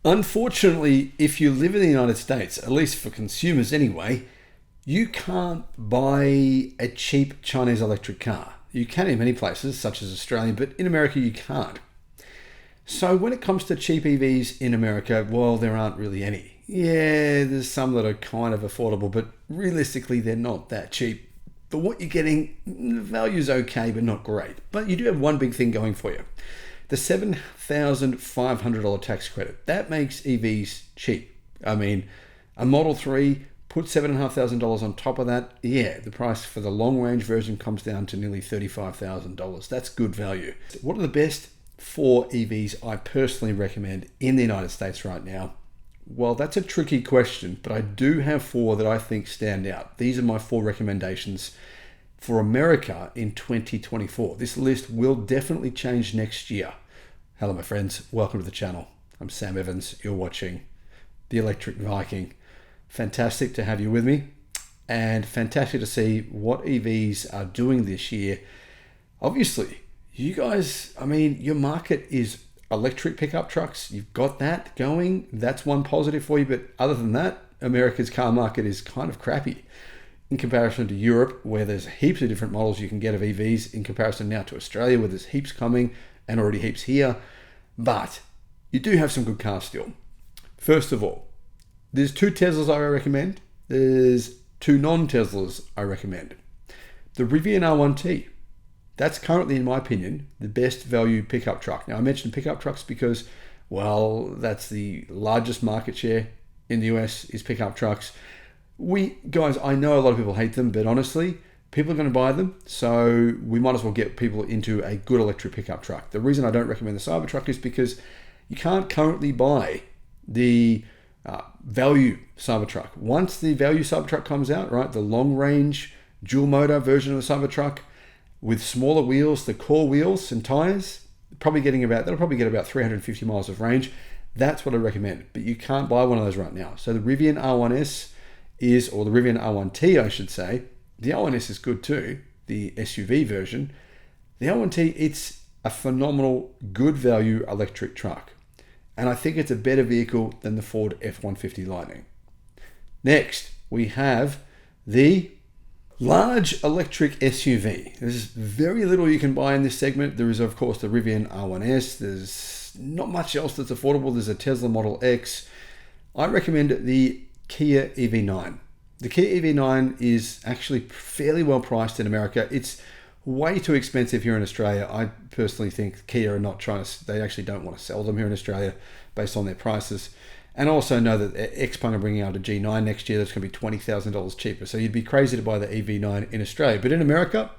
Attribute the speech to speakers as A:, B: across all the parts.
A: Unfortunately, if you live in the United States, at least for consumers anyway, you can't buy a cheap Chinese electric car. You can in many places, such as Australia, but in America you can't. So when it comes to cheap EVs in America, well, there aren't really any. Yeah, there's some that are kind of affordable, but realistically, they're not that cheap. But what you're getting, the value's okay, but not great. But you do have one big thing going for you. The $7,500 tax credit. That makes EVs cheap. I mean, a Model 3, put $7,500 on top of that. Yeah, the price for the long range version comes down to nearly $35,000. That's good value. What are the best 4 EVs I personally recommend in the United States right now? Well, that's a tricky question, but I do have 4 that I think stand out. These are my 4 recommendations for America in 2024. This list will definitely change next year. Hello, my friends. Welcome to the channel. I'm Sam Evans. You're watching the Electric Viking. Fantastic to have you with me, and fantastic to see what EVs are doing this year. Obviously, you guys, I mean, your market is electric pickup trucks. You've got that going. That's one positive for you. But other than that, America's car market is kind of crappy in comparison to Europe, where there's heaps of different models you can get of EVs, in comparison now to Australia, where there's heaps coming and already heaps here. But you do have some good cars still. First of all, there's 2 Teslas I recommend. There's 2 non-Teslas I recommend. The Rivian R1T. That's currently, in my opinion, the best value pickup truck. Now, I mentioned pickup trucks because, well, that's the largest market share in the US is pickup trucks. Guys, I know a lot of people hate them, but honestly, people are going to buy them. So we might as well get people into a good electric pickup truck. The reason I don't recommend the Cybertruck is because you can't currently buy the value Cybertruck. Once the value Cybertruck comes out, right, the long range dual motor version of the Cybertruck with smaller wheels, the core wheels and tires, that'll probably get about 350 miles of range. That's what I recommend, but you can't buy one of those right now. So the Rivian R1S or the Rivian R1T, I should say. The R1S is good too, the SUV version. The R1T, it's a phenomenal, good value electric truck. And I think it's a better vehicle than the Ford F-150 Lightning. Next, we have the large electric SUV. There's very little you can buy in this segment. There is, of course, the Rivian R1S. There's not much else that's affordable. There's a Tesla Model X. I recommend the Kia EV9. The Kia EV9 is actually fairly well priced in America. It's way too expensive here in Australia. I personally think Kia are not they actually don't want to sell them here in Australia based on their prices. And I also know that Xpeng are bringing out a G9 next year that's going to be $20,000 cheaper. So you'd be crazy to buy the EV9 in Australia. But in America,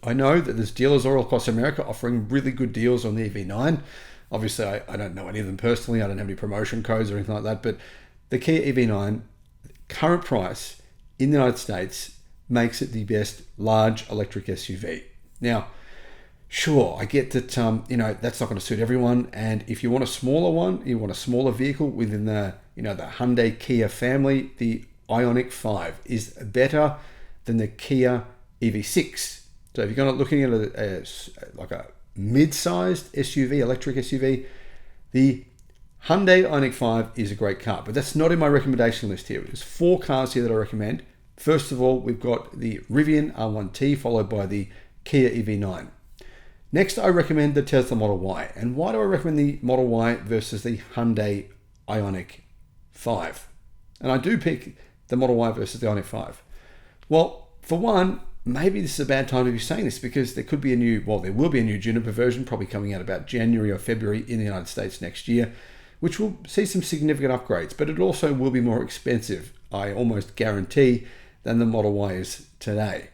A: I know that there's dealers all across America offering really good deals on the EV9. Obviously, I don't know any of them personally. I don't have any promotion codes or anything like that. But the Kia EV9, current price in the United States, makes it the best large electric SUV. Now, sure, I get that, that's not going to suit everyone. And if you want a smaller one, you want a smaller vehicle within the Hyundai Kia family, the Ioniq 5 is better than the Kia EV6. So if you're looking at a mid-sized SUV, electric SUV, the Hyundai Ioniq 5 is a great car, but that's not in my recommendation list here. There's 4 cars here that I recommend. First of all, we've got the Rivian R1T, followed by the Kia EV9. Next, I recommend the Tesla Model Y. And why do I recommend the Model Y versus the Hyundai Ioniq 5? And I do pick the Model Y versus the Ioniq 5. Well, for one, maybe this is a bad time to be saying this because there will be a new Juniper version probably coming out about January or February in the United States next year, which will see some significant upgrades, but it also will be more expensive, I almost guarantee, than the Model Y is today.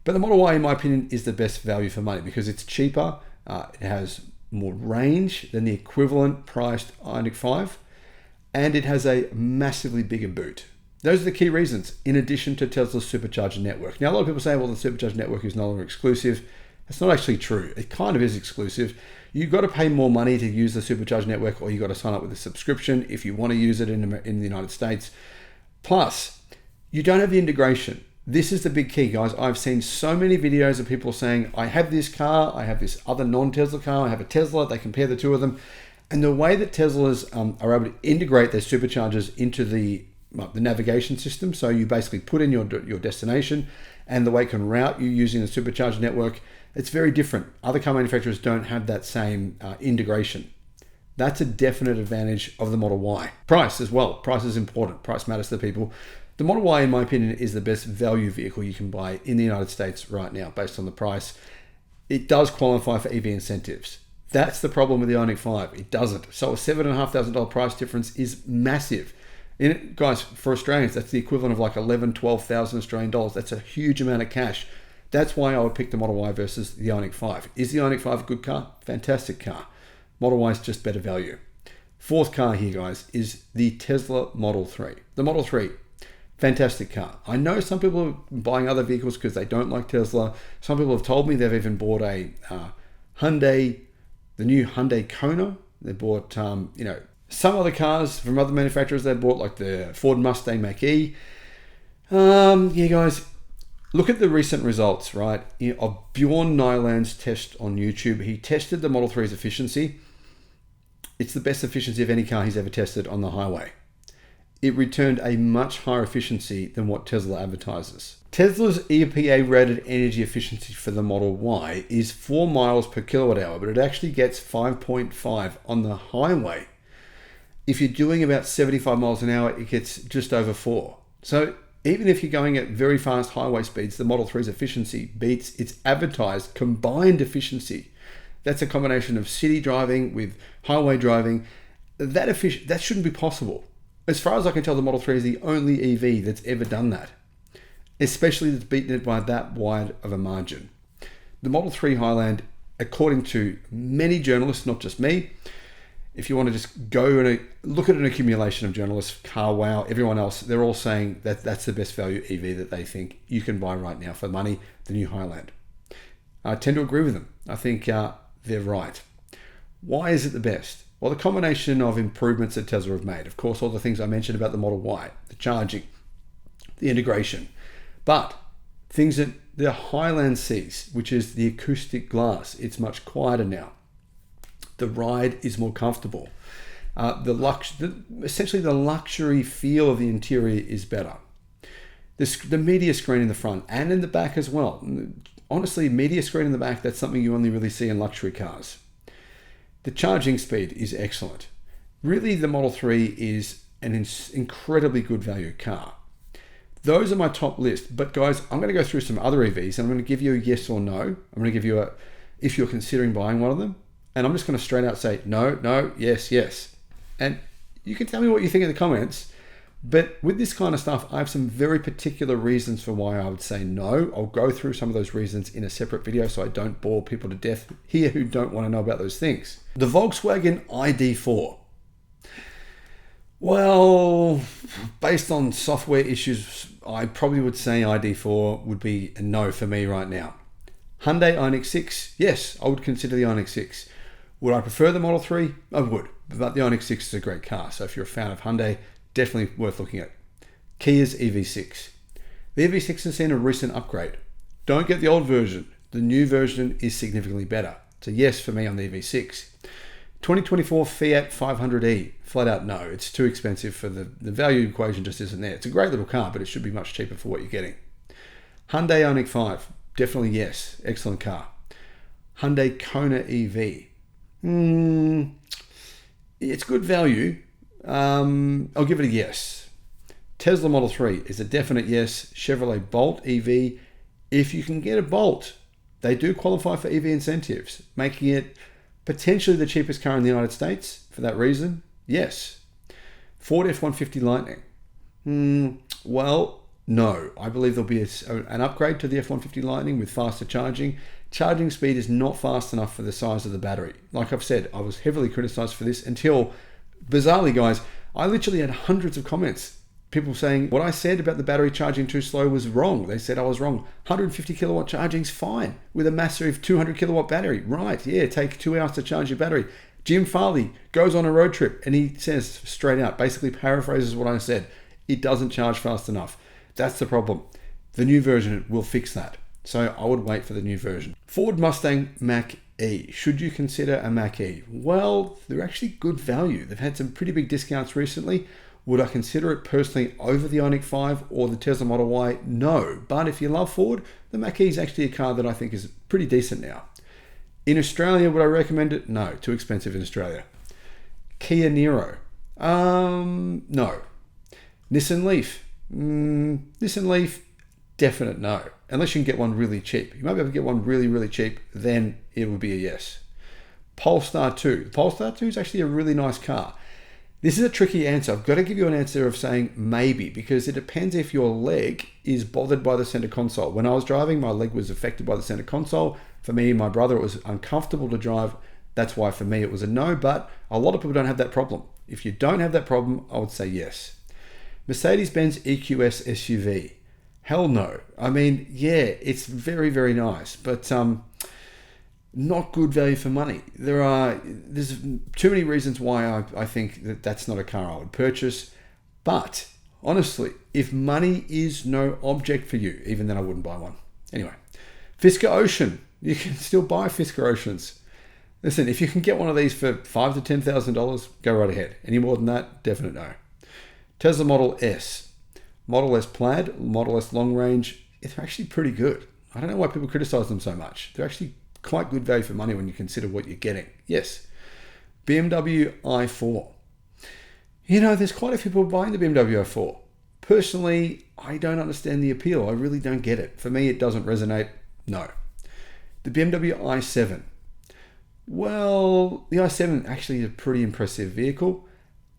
A: But the Model Y, in my opinion, is the best value for money because it's cheaper, it has more range than the equivalent priced Ioniq 5, and it has a massively bigger boot. Those are the key reasons, in addition to Tesla's supercharger network. Now, a lot of people say, well, the supercharger network is no longer exclusive. That's not actually true. It kind of is exclusive. You've got to pay more money to use the supercharger network, or you've got to sign up with a subscription if you want to use it in the United States. Plus, you don't have the integration. This is the big key, guys. I've seen so many videos of people saying, I have this car, I have this other non-Tesla car, I have a Tesla, they compare the two of them, And the way that Teslas are able to integrate their superchargers into the navigation system, so you basically put in your destination and the way it can route you using the supercharger network, it's very different. Other car manufacturers don't have that same integration. That's a definite advantage of the Model Y. Price as well. Price is important. Price matters to the people. The Model Y, in my opinion, is the best value vehicle you can buy in the United States right now based on the price. It does qualify for EV incentives. That's the problem with the Ioniq 5. It doesn't. So a $7,500 price difference is massive. Guys, for Australians, that's the equivalent of like 11,000, 12,000 Australian dollars. That's a huge amount of cash. That's why I would pick the Model Y versus the Ioniq 5. Is the Ioniq 5 a good car? Fantastic car. Model Y is just better value. Fourth car here, guys, is the Tesla Model 3. The Model 3, fantastic car. I know some people are buying other vehicles because they don't like Tesla. Some people have told me they've even bought a Hyundai, the new Hyundai Kona. They bought, some other cars from other manufacturers they bought, like the Ford Mustang Mach-E. Yeah, guys, look at the recent results, right, of Bjorn Nyland's test on YouTube. He tested the Model 3's efficiency. It's the best efficiency of any car he's ever tested on the highway. It returned a much higher efficiency than what Tesla advertises. Tesla's EPA-rated energy efficiency for the Model Y is 4 miles per kilowatt hour, but it actually gets 5.5 on the highway. If you're doing about 75 miles an hour, it gets just over 4. So even if you're going at very fast highway speeds, the Model 3's efficiency beats its advertised combined efficiency. That's a combination of city driving with highway driving. That shouldn't be possible. As far as I can tell, the Model 3 is the only EV that's ever done that, especially that's beaten it by that wide of a margin. The Model 3 Highland, according to many journalists, not just me, if you want to just go and look at an accumulation of journalists, CarWow, everyone else, they're all saying that that's the best value EV that they think you can buy right now for money, the new Highland. I tend to agree with them. I think they're right. Why is it the best? Well, the combination of improvements that Tesla have made, of course, all the things I mentioned about the Model Y, the charging, the integration, but things that the Highland sees, which is the acoustic glass, it's much quieter now. The ride is more comfortable. Essentially the luxury feel of the interior is better. The media screen in the front and in the back as well. Honestly, media screen in the back, that's something you only really see in luxury cars. The charging speed is excellent. Really, the Model 3 is an incredibly good value car. Those are my top list. But guys, I'm going to go through some other EVs and I'm going to give you a yes or no. I'm going to give you if you're considering buying one of them. And I'm just going to straight out say no, yes, yes. And you can tell me what you think in the comments. But with this kind of stuff, I have some very particular reasons for why I would say no. I'll go through some of those reasons in a separate video so I don't bore people to death here who don't want to know about those things. The Volkswagen ID4. Well, based on software issues, I probably would say ID4 would be a no for me right now. Hyundai Ioniq 6, yes, I would consider the Ioniq 6. Would I prefer the Model 3? I would, but the Ioniq 6 is a great car. So if you're a fan of Hyundai, definitely worth looking at. Kia's EV6. The EV6 has seen a recent upgrade. Don't get the old version. The new version is significantly better. So yes for me on the EV6. 2024 Fiat 500e. Flat out no. It's too expensive for the value equation just isn't there. It's a great little car, but it should be much cheaper for what you're getting. Hyundai Ioniq 5. Definitely yes. Excellent car. Hyundai Kona EV. It's good value. I'll give it a yes. Tesla Model 3 is a definite yes. Chevrolet Bolt EV. If you can get a Bolt, they do qualify for EV incentives, making it potentially the cheapest car in the United States. For that reason, yes. Ford F-150 Lightning. Well, no. I believe there'll be an upgrade to the F-150 Lightning with faster charging. Charging speed is not fast enough for the size of the battery. Like I've said, I was heavily criticized for this until, bizarrely guys, I literally had hundreds of comments. People saying what I said about the battery charging too slow was wrong. They said I was wrong. 150 kilowatt charging's fine with a massive 200 kilowatt battery. Right, yeah, take 2 hours to charge your battery. Jim Farley goes on a road trip and he says straight out, basically paraphrases what I said. It doesn't charge fast enough. That's the problem. The new version will fix that. So I would wait for the new version. Ford Mustang Mach Mach-E. Should you consider a Mach-E? Well, they're actually good value. They've had some pretty big discounts recently. Would I consider it personally over the Ioniq 5 or the Tesla Model Y? No. But if you love Ford, the Mach-E is actually a car that I think is pretty decent now. In Australia, would I recommend it? No. Too expensive in Australia. Kia Niro? No. Nissan Leaf? Nissan Leaf, definite no. Unless you can get one really cheap. You might be able to get one really, really cheap, then it would be a yes. Polestar 2. The Polestar 2 is actually a really nice car. This is a tricky answer. I've got to give you an answer of saying maybe, because it depends if your leg is bothered by the center console. When I was driving, my leg was affected by the center console. For me and my brother, it was uncomfortable to drive. That's why for me it was a no, but a lot of people don't have that problem. If you don't have that problem, I would say yes. Mercedes-Benz EQS SUV. Hell no. I mean, yeah, it's very, very nice, but not good value for money. There's too many reasons why I think that that's not a car I would purchase. But honestly, if money is no object for you, even then I wouldn't buy one. Anyway, Fisker Ocean. You can still buy Fisker Oceans. Listen, if you can get one of these for $5,000 to $10,000, go right ahead. Any more than that, definite no. Tesla Model S. Model S Plaid, Model S Long Range, they're actually pretty good. I don't know why people criticize them so much. They're actually quite good value for money when you consider what you're getting. Yes. BMW i4. You know, there's quite a few people buying the BMW i4. Personally, I don't understand the appeal. I really don't get it. For me, it doesn't resonate. No. The BMW i7. Well, the i7 actually is a pretty impressive vehicle.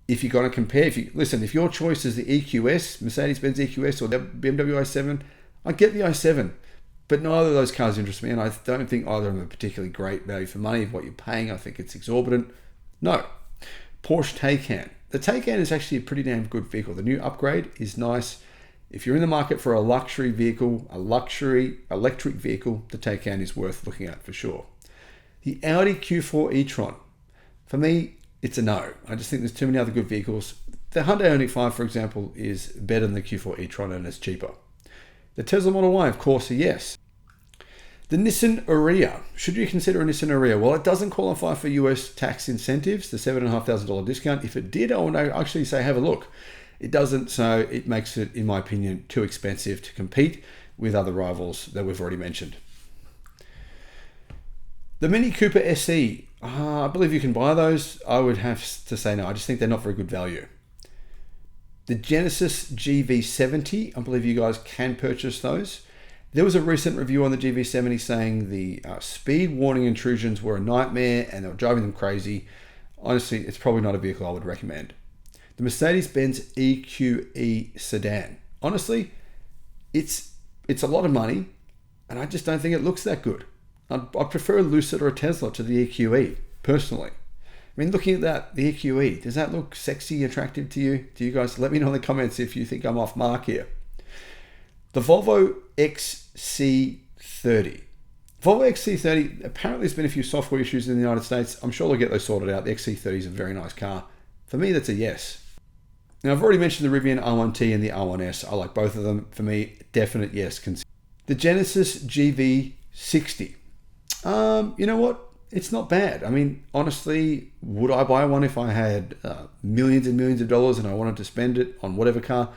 A: If you're going to compare, if your choice is the EQS, Mercedes-Benz EQS or the BMW i7, I get the i7. But neither of those cars interest me, and I don't think either of them are particularly great value for money. What you're paying, I think it's exorbitant. No. Porsche Taycan. The Taycan is actually a pretty damn good vehicle. The new upgrade is nice. If you're in the market for a luxury vehicle, a luxury electric vehicle, the Taycan is worth looking at for sure. The Audi Q4 e-tron. For me, it's a no. I just think there's too many other good vehicles. The Hyundai Ioniq 5, for example, is better than the Q4 e-tron and it's cheaper. The Tesla Model Y, of course, a yes. The Nissan Ariya. Should you consider a Nissan Ariya? Well, it doesn't qualify for US tax incentives, the $7,500 discount. If it did, I would actually say have a look. It doesn't, so it makes it, in my opinion, too expensive to compete with other rivals that we've already mentioned. The Mini Cooper SE. I believe you can buy those. I would have to say no. I just think they're not very good value. The Genesis GV70. I believe you guys can purchase those. There was a recent review on the GV70 saying the speed warning intrusions were a nightmare and they were driving them crazy. Honestly, it's probably not a vehicle I would recommend. The Mercedes-Benz EQE sedan. Honestly, it's a lot of money and I just don't think it looks that good. I'd prefer a Lucid or a Tesla to the EQE, personally. I mean, looking at that, the EQE, does that look sexy, attractive to you? Do you guys let me know in the comments if you think I'm off mark here. The Volvo XC30. Volvo XC30, apparently there's been a few software issues in the United States. I'm sure they'll get those sorted out. The XC30 is a very nice car. For me, that's a yes. Now, I've already mentioned the Rivian R1T and the R1S. I like both of them. For me, definite yes. The Genesis GV60. You know what? It's not bad. I mean, honestly, would I buy one if I had millions and millions of dollars and I wanted to spend it on whatever car?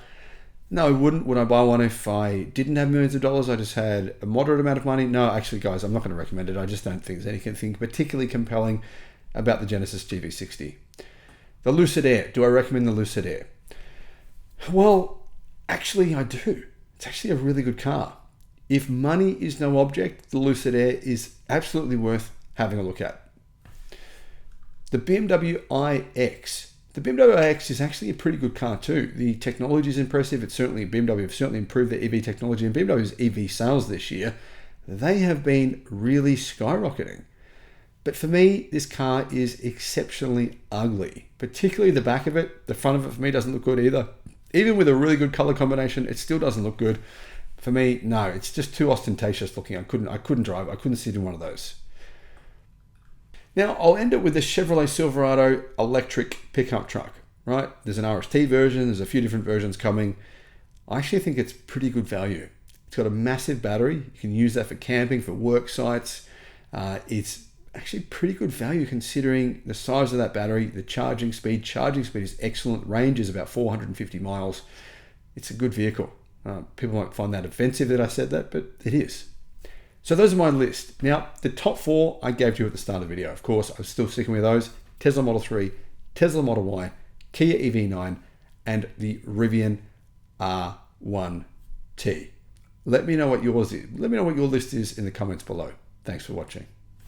A: No, I wouldn't. Would I buy one if I didn't have millions of dollars? I just had a moderate amount of money? No, actually, guys, I'm not going to recommend it. I just don't think there's anything particularly compelling about the Genesis GV60. The Lucid Air. Do I recommend the Lucid Air? Well, actually, I do. It's actually a really good car. If money is no object, the Lucid Air is absolutely worth having a look at. The BMW iX. The BMW iX is actually a pretty good car too. The technology is impressive. BMW have certainly improved their EV technology, and BMW's EV sales this year, they have been really skyrocketing. But for me, this car is exceptionally ugly, particularly the back of it. The front of it for me doesn't look good either. Even with a really good color combination, it still doesn't look good. For me, no, it's just too ostentatious looking. I couldn't drive. I couldn't sit in one of those. Now, I'll end it with the Chevrolet Silverado electric pickup truck, right? There's an RST version. There's a few different versions coming. I actually think it's pretty good value. It's got a massive battery. You can use that for camping, for work sites. It's actually pretty good value considering the size of that battery, the charging speed. Charging speed is excellent. Range is about 450 miles. It's a good vehicle. People might find that offensive that I said that, but it is. So those are my list. Now, the top 4 I gave you at the start of the video. Of course, I'm still sticking with those. Tesla Model 3, Tesla Model Y, Kia EV9, and the Rivian R1T. Let me know what yours is. Let me know what your list is in the comments below. Thanks for watching.